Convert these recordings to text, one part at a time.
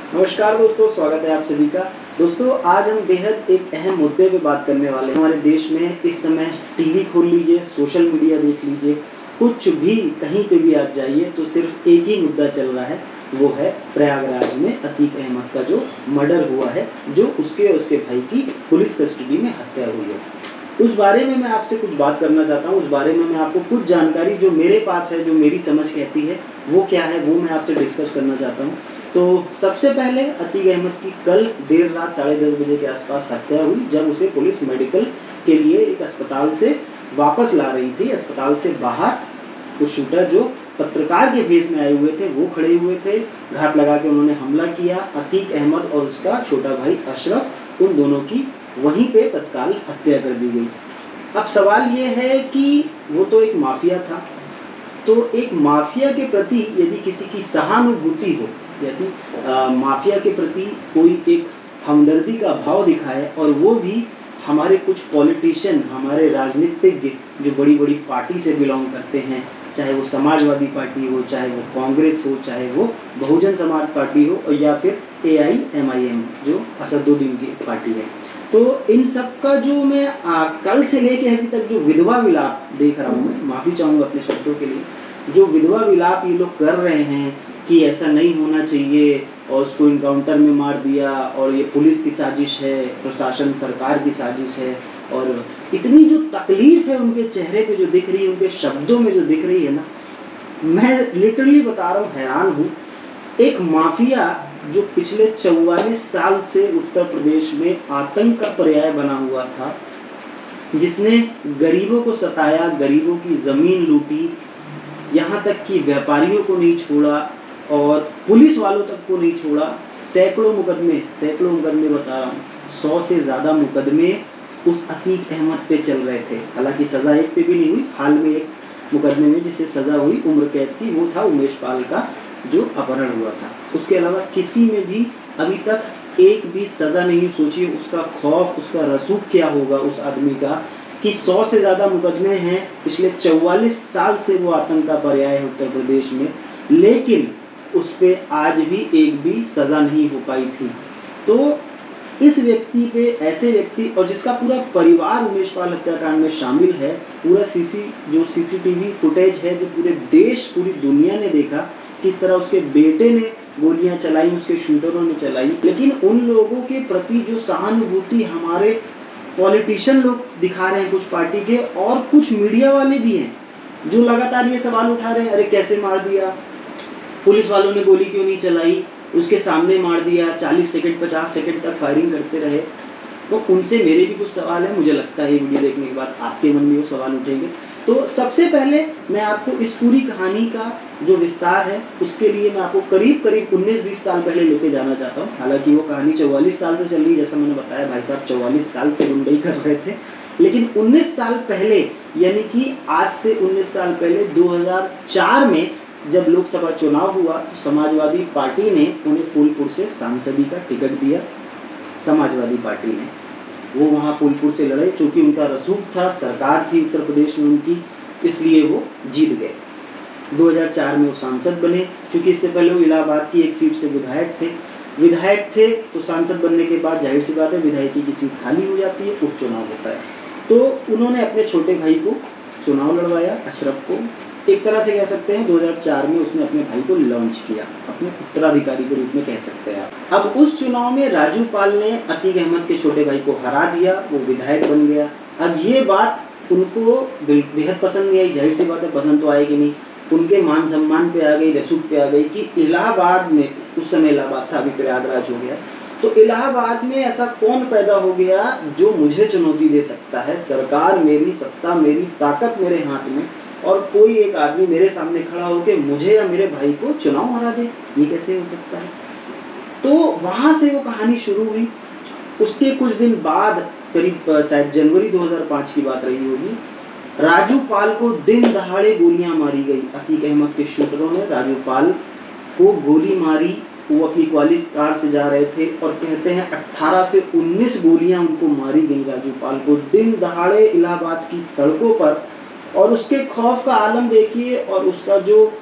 नमस्कार दोस्तों, स्वागत है आप सभी का। दोस्तों, आज हम बेहद एक अहम मुद्दे पे बात करने वाले हैं। हमारे देश में इस समय टीवी खोल लीजिए, सोशल मीडिया देख लीजिए, कुछ भी कहीं पे भी आप जाइए तो सिर्फ एक ही मुद्दा चल रहा है, वो है प्रयागराज में अतीक अहमद का जो मर्डर हुआ है, जो उसके और उसके भाई की पुलिस कस्टडी में हत्या हुई है। उस बारे में मैं आपसे कुछ बात करना चाहता हूँ। उस बारे में मैं आपको कुछ जानकारी जो मेरे पास है, जो मेरी समझ कहती है, वो क्या है, वो मैं आपसे डिस्कस करना चाहता हूँ। तो सबसे पहले अतीक अहमद की कल देर रात 10:30 बजे के आसपास हत्या हुई, जब उसे पुलिस मेडिकल के लिए एक अस्पताल से वापस ला रही थी। अस्पताल से बाहर कुछ शूटर जो पत्रकार के भेष में आए हुए थे, वो खड़े हुए थे। घात लगा के उन्होंने हमला किया। अतीक अहमद और उसका छोटा भाई अशरफ, उन दोनों की वहीं पे तत्काल हत्या कर दी गई। अब सवाल ये है कि वो तो एक माफिया था, तो एक माफिया के प्रति यदि किसी की सहानुभूति हो, यदि माफिया के प्रति कोई एक हमदर्दी का भाव दिखाए, और वो भी हमारे कुछ पॉलिटिशियन, हमारे राजनीतिज्ञ जो बड़ी बड़ी पार्टी से बिलोंग करते हैं, चाहे वो समाजवादी पार्टी हो, चाहे वो कांग्रेस हो, चाहे वो बहुजन समाज पार्टी हो, और या फिर AIMIM जो असदुद्दीन की पार्टी है। तो इन सब का जो मैं कल से लेके अभी तक जो विधवा विलाप देख रहा हूँ, मैं माफ़ी चाहूँगा अपने शब्दों के लिए, जो विधवा विलाप ये लोग कर रहे हैं कि ऐसा नहीं होना चाहिए और उसको इनकाउंटर में मार दिया, और ये पुलिस की साजिश है, प्रशासन सरकार की साजिश है, और इतनी जो तकलीफ है उनके चेहरे पे जो दिख रही है, उनके शब्दों में जो दिख रही है ना, मैं लिटरली बता रहा हूँ, हैरान हूँ। एक माफिया जो पिछले 44 साल से उत्तर प्रदेश में आतंक का पर्याय बना हुआ था, जिसने गरीबों को सताया, गरीबों की ज़मीन लूटी, यहाँ तक कि व्यापारियों को नहीं छोड़ा और पुलिस वालों तक को नहीं छोड़ा। सैकड़ों मुकदमे बता रहा हूँ, 100 से ज़्यादा मुकदमे उस अतीक अहमद पे चल रहे थे। हालांकि सज़ा एक पे भी नहीं हुई। हाल में एक मुकदमे में जिसे सज़ा हुई उम्र कैद की, वो था उमेश पाल का, जो अपहरण हुआ था। उसके अलावा किसी में भी अभी तक एक भी सज़ा नहीं। सोचिए उसका खौफ, उसका रसूख क्या होगा उस आदमी का, कि 100 से ज़्यादा मुकदमे हैं, पिछले 44 साल से वो आतंक का पर्याय है उत्तर प्रदेश में, लेकिन उस पे आज भी एक भी सज़ा नहीं हो पाई थी। तो इस व्यक्ति पे, ऐसे व्यक्ति, और जिसका पूरा परिवार उमेश पाल हत्याकांड में शामिल है, पूरा CCTV फुटेज है जो पूरे देश, पूरी दुनिया ने देखा, किस तरह उसके बेटे ने गोलियां चलाई, उसके शूटरों ने चलाई। लेकिन उन लोगों के प्रति जो सहानुभूति हमारे पॉलिटिशियन लोग दिखा रहे हैं, कुछ पार्टी के और कुछ मीडिया वाले भी हैं, जो लगातार ये सवाल उठा रहे हैं, अरे कैसे मार दिया, पुलिस वालों ने गोली क्यों नहीं चलाई, उसके सामने मार दिया, 40 सेकंड 50 सेकंड तक फायरिंग करते रहे। तो उनसे मेरे भी कुछ सवाल हैं, मुझे लगता है ये वीडियो देखने के बाद आपके मन में वो सवाल उठेंगे। तो सबसे पहले मैं आपको इस पूरी कहानी का जो विस्तार है, उसके लिए मैं आपको करीब 19-20 साल पहले लेके जाना चाहता हूँ। हालांकि वो कहानी 44 साल से चल रही है, जैसा मैंने बताया, भाई साहब 44 साल से गुंडई कर रहे थे। लेकिन 19 साल पहले, यानी कि आज से 19 साल पहले 2004 में जब लोकसभा चुनाव हुआ, तो समाजवादी पार्टी ने उन्हें फूलपुर से सांसदी का टिकट दिया। समाजवादी पार्टी ने वो वहाँ फूलपुर से लड़े, चूँकि उनका रसूख था, सरकार थी उत्तर प्रदेश में उनकी, इसलिए वो जीत गए। 2004 में वो सांसद बने। चूँकि इससे पहले वो इलाहाबाद की एक सीट से विधायक थे, तो सांसद बनने के बाद जाहिर सी बात है विधायकी की सीट खाली हो जाती है, उपचुनाव होता है। तो उन्होंने अपने छोटे भाई को चुनाव लड़वाया, अशरफ को। एक तरह से कह सकते हैं 2004 में उसने अपने भाई को लॉन्च किया, अपने उत्तराधिकारी के रूप में कह सकते हैं आप। अब उस चुनाव में राजू पाल ने अतीक अहमद के छोटे भाई को हरा दिया, वो विधायक बन गया। अब ये बात उनको बेहद पसंद नहीं आई, जाहिर सी बात है पसंद तो आएगी नहीं। उनके मान सम्मान पे आ गई, रसूख पे आ गई कि इलाहाबाद में, उस समय इलाहाबाद था, अभी प्रयागराज हो गया, तो इलाहाबाद में ऐसा कौन पैदा हो गया जो मुझे चुनौती दे सकता है। सरकार मेरी, सत्ता मेरी, ताकत मेरे हाथ में, और कोई एक आदमी मेरे सामने खड़ा होकर मुझे या मेरे भाई को चुनाव हरा दे, ये कैसे हो सकता है। तो वहाँ से वो कहानी शुरू हुई। उसके कुछ दिन बाद, करीब शायद जनवरी 2005 की बात रही होगी, राजू पाल को दिन दहाड़े गोलियां मारी गई। अतीक अहमद के शूटरों ने राजू पाल को गोली मारी। वो अपनी क्वालिस कार से जा रहे थे और कहते हैं 18 से 19 गोलियां उनको मारी गई, राजू पाल को, दिन दहाड़े इलाहाबाद की सड़कों पर। और उसके खौफ का आलम देखिए, और उसका जो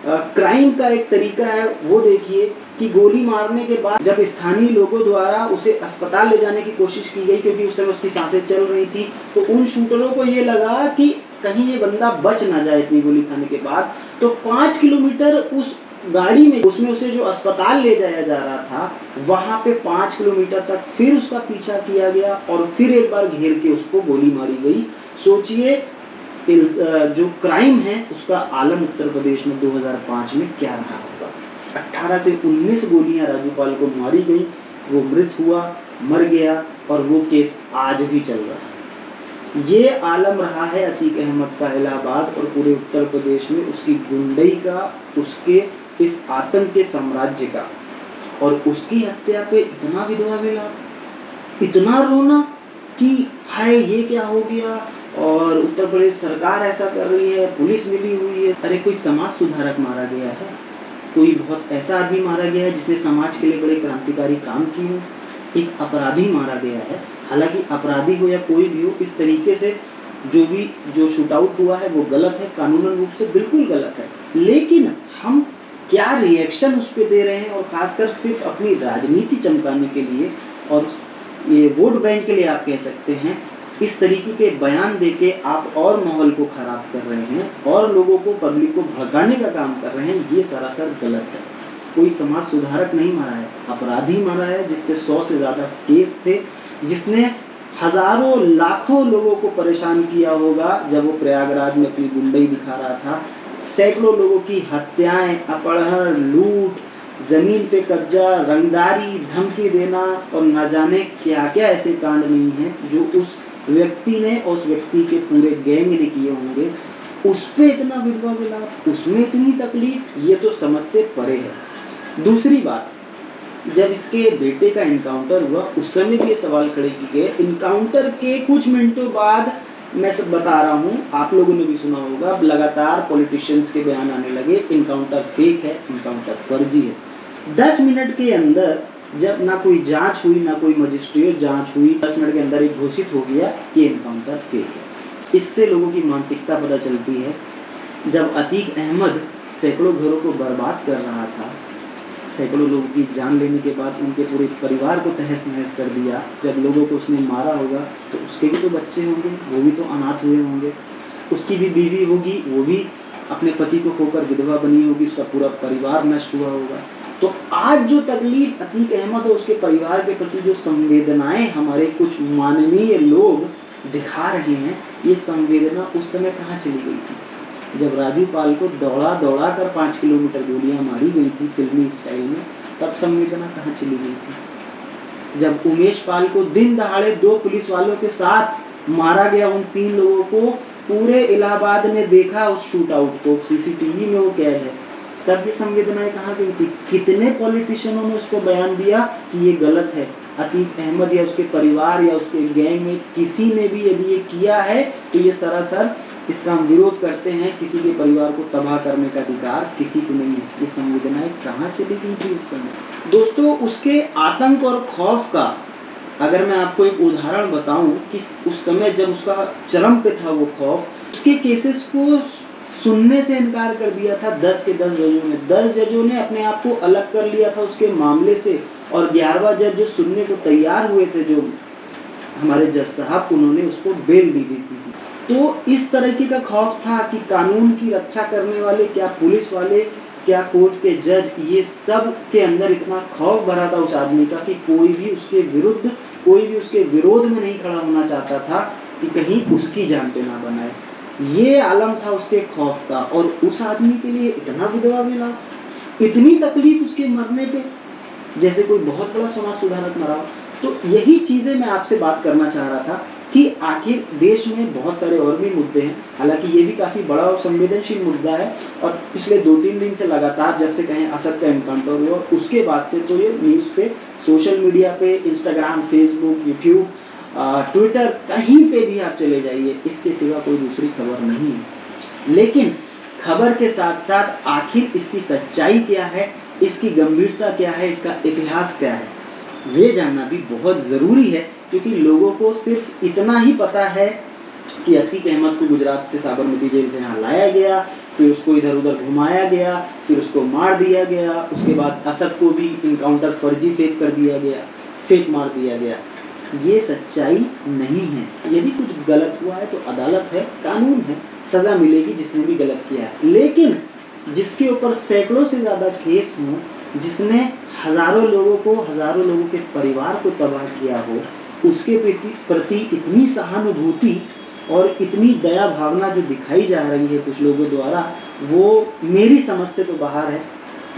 क्राइम का एक तरीका है वो देखिए कि गोली मारने के बाद जब स्थानीय लोगों द्वारा उसे अस्पताल ले जाने की कोशिश की गई, क्योंकि उस समय उसकी सांसें चल रही थी, तो उन शूटरों को ये लगा कि कहीं ये बंदा बच ना जाए इतनी गोली खाने के बाद, तो 5 किलोमीटर उस गाड़ी में उसमें उसे जो अस्पताल ले जाया जा रहा था, वहां पे 5 किलोमीटर तक फिर उसका पीछा किया गया और फिर एक बार घेर के उसको गोली मारी गई। सोचिए जो क्राइम है उसका आलम उत्तर प्रदेश में 2005 में क्या रहा होगा। 18 से 19 गोलियां राजूपाल को मारी गई, वो मृत हुआ, मर गया और वो केस आज भी चल रहा है। ये आलम रहा है अतीक अहमद का इलाहाबाद और पूरे उत्तर प्रदेश में उसकी गुंडई का, उसके इस आतंक के साम्राज्य का। और उसकी हत्या पे इतना विधवा विलाप, इतना रोना कि हाय ये क्या हो गया और उत्तर प्रदेश सरकार ऐसा कर रही है, पुलिस मिली हुई है। अरे कोई समाज सुधारक मारा गया है, कोई बहुत ऐसा आदमी मारा गया है जिसने समाज के लिए बड़े क्रांतिकारी काम किए हो, एक अपराधी मारा गया है। हालांकि अपराधी हो या कोई भी हो, इस तरीके से जो शूट आउट हुआ है वो गलत है, कानूनन रूप से बिल्कुल गलत है। लेकिन हम क्या रिएक्शन उस पर दे रहे हैं, और खासकर सिर्फ अपनी राजनीति चमकाने के लिए और ये वोट बैंक के लिए आप कह सकते हैं, इस तरीके के बयान देके आप और माहौल को खराब कर रहे हैं और लोगों को, पब्लिक को भड़काने का काम कर रहे हैं। ये सरासर गलत है। कोई समाज सुधारक नहीं मारा है, अपराधी मारा है जिसपे 100 से ज़्यादा केस थे, जिसने हजारों लाखों लोगों को परेशान किया होगा जब वो प्रयागराज में अपनी गुंडई दिखा रहा था। सैकड़ों लोगों की हत्याएं, अपहरण, लूट, जमीन पे कब्जा, रंगदारी, धमकी देना और न जाने क्या क्या ऐसे कांड नहीं हैं जो उस व्यक्ति ने और उस व्यक्ति के पूरे गैंग ने किए होंगे। उस पे इतना विधवा विलाप, उसमें इतनी तकलीफ, ये तो समझ से परे है। दूसरी बात, जब इसके बेटे का इनकाउंटर हुआ उस समय भी ये सवाल खड़े किए गए। इनकाउंटर के कुछ मिनटों बाद, मैं सब बता रहा हूँ, आप लोगों ने भी सुना होगा, लगातार पॉलिटिशियंस के बयान आने लगे, इनकाउंटर फेक है, इनकाउंटर फर्जी है। 10 मिनट के अंदर जब ना कोई जांच हुई, ना कोई मजिस्ट्रेट जांच हुई, 10 मिनट के अंदर एक घोषित हो गया कि इनकाउंटर फेक है। इससे लोगों की मानसिकता पता चलती है। जब अतीक अहमद सैकड़ों घरों को बर्बाद कर रहा था, सैकड़ों लोगों की जान लेने के बाद उनके पूरे परिवार को तहस नहस कर दिया, जब लोगों को उसने मारा होगा तो उसके भी तो बच्चे होंगे, वो भी तो अनाथ हुए होंगे, उसकी भी बीवी होगी, वो भी अपने पति को खोकर विधवा बनी होगी, उसका पूरा परिवार नष्ट हुआ होगा। तो आज जो तकलीफ अतीक अहमद और उसके परिवार के प्रति जो संवेदनाएं हमारे कुछ माननीय लोग दिखा रहे हैं, ये संवेदना उस समय कहाँ चली गई थी जब राजूपाल को दौड़ा दौड़ा कर 5 किलोमीटर गोलियां मारी गई थी फिल्मी स्टाइल में। तब संवेदना कहाँ चली गई थी जब उमेश पाल को दिन दहाड़े 2 पुलिस वालों के साथ मारा गया। उन 3 लोगों को पूरे इलाहाबाद ने देखा, उस शूट आउट को सीसीटीवी में वो कैद है। तब ये संवेदनाएं कहाँ गई थी? कितने पॉलिटिशियनों ने उस पर बयान दिया कि ये गलत है। अतीक अहमद या उसके परिवार या उसके गैंग में किसी ने भी यदि ये किया है तो ये सरासर इसका हम विरोध करते हैं। किसी के परिवार को तबाह करने का अधिकार किसी को नहीं है। ये संवेदनाएं कहाँ चली गई थी उस समय? दोस्तों, उसके आतंक और खौफ का अगर मैं आपको एक उदाहरण बताऊं कि उस समय जब उसका चरम पे था वो खौफ, उसके केसेस को सुनने से इनकार कर दिया था 10 के 10 जजों ने। 10 जजों ने अपने आप को अलग कर लिया था उसके मामले से, और 11वां जज जो सुनने को तैयार हुए थे, जो हमारे जज साहब, उन्होंने उसको बेल दी थी। तो इस तरह का खौफ था कि कानून की रक्षा करने वाले, क्या पुलिस वाले, क्या कोर्ट के जज, ये सब के अंदर इतना खौफ भरा था उस आदमी का कि कोई भी उसके विरुद्ध, कोई भी उसके विरोध में नहीं खड़ा होना चाहता था कि कहीं उसकी जान पे ना बनाए। ये आलम था उसके खौफ का। और उस आदमी के लिए इतना विधवा मिला, इतनी तकलीफ उसके मरने पे, जैसे कोई बहुत बड़ा समाज सुधारक मरा हो। तो यही चीजें मैं आपसे बात करना चाह रहा था कि आखिर देश में बहुत सारे और भी मुद्दे हैं। हालांकि ये भी काफ़ी बड़ा और संवेदनशील मुद्दा है, और पिछले 2-3 दिन से लगातार, जब से कहें असद का एनकाउंटर हुआ उसके बाद से तो ये न्यूज़ पे, सोशल मीडिया पे, इंस्टाग्राम, फेसबुक, यूट्यूब, ट्विटर, कहीं पे भी आप चले जाइए, इसके सिवा कोई दूसरी खबर नहीं है। लेकिन खबर के साथ साथ आखिर इसकी सच्चाई क्या है, इसकी गंभीरता क्या है, इसका इतिहास क्या है, वे जानना भी बहुत ज़रूरी है। क्योंकि लोगों को सिर्फ इतना ही पता है कि अतीक अहमद को गुजरात से साबरमती जेल से यहाँ लाया गया, फिर उसको इधर उधर घुमाया गया, फिर उसको मार दिया गया, उसके बाद असद को भी इनकाउंटर फर्जी फेक कर दिया गया, फेक मार दिया गया। ये सच्चाई नहीं है। यदि कुछ गलत हुआ है तो अदालत है, कानून है, सज़ा मिलेगी जिसने भी गलत किया है। लेकिन जिसके ऊपर सैकड़ों से ज़्यादा केस हों, जिसने हज़ारों लोगों के परिवार को तबाह किया हो, उसके प्रति इतनी सहानुभूति और इतनी दया भावना जो दिखाई जा रही है कुछ लोगों द्वारा, वो मेरी समझ से तो बाहर है।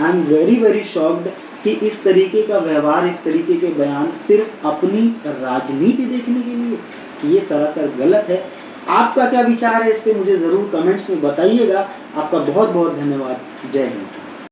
आई एम वेरी शॉक्ड कि इस तरीके का व्यवहार, इस तरीके के बयान सिर्फ अपनी राजनीति देखने के लिए, ये सरासर गलत है। आपका क्या विचार है इस पे मुझे ज़रूर कमेंट्स में बताइएगा। आपका बहुत बहुत धन्यवाद। जय हिंद।